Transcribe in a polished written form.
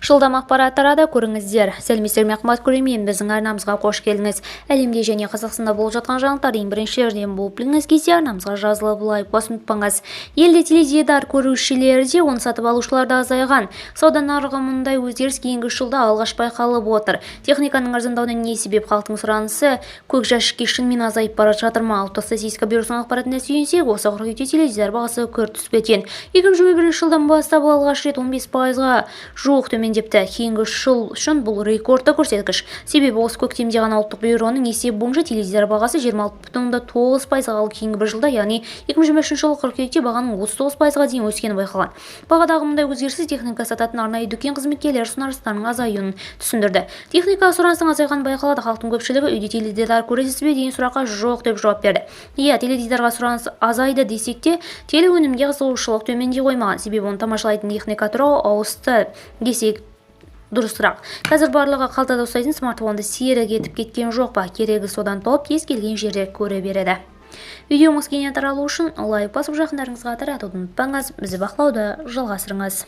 Жылдам ақпарат тарады, көріңіздер. Сәлеметсіздер, мен Ахмат Көремен, біздің арнамызға қош келдіңіз. Әлемде және Қазақстанда болып жатқан жаңалықтар ең біріншілерден болып біліңіз келсе, арнамызға жазылып лайк басып ұмытпаңыз. Елде теледидар көрушілерде, оны сатып алушыларда азайған. Сауда нарығы мұндай өзгеріс кейінгі жылда алғаш байқалып отыр. Техниканың арзандауына не себеп? Халықтың сұранысы көк жәшікке шынымен азайып бара жатыр ма? Ұлттық статистика бюросының ақпаратына сүйенсек, осы қыркүйекте теледидар бағасы күрт түспеген. 2021 жылдан бастап алғаш рет 15%-ға жуық төмендепті. Кейінгі жыл үшін бұл рекордты көрсеткіш. Себебі осы көктемде ғана ұлттық бюроның есебі бойынша теледидар бағасы 26,9%-ға, ал кейінгі бір жылда, яғни 2023 жылы қыркүйекте бағаның 39%-ға дейін өскені байқалған. Бағадағы мұндай өзгеріс техника сататын арнайы дүкен қызметкерлері сұраныстарының азаюын түсіндірді. Техника сұранысының азайғаны байқалады. Халықтың көпшілігі үйде теледидар көресіз бе деген сұраққа жоқ деп жауап берді. Иә, теледидарға сұраныс азайды десек те, телеөнімге қызығушылық төмендей қоймаған. Себебі оны тамашалайтын техника түрі ауысты десек дұрысырақ. Қазір барлығы қалтада ұстайтын смартфонды серік етіп кеткен жоқ па? Керегі содан топ кез келген жерде көре береді. Видеомыз кеңінен таралу үшін лайк басып жақындарыңызға таратуды ұмытпаңыз. Бізді бақылауды жалғастырыңыз.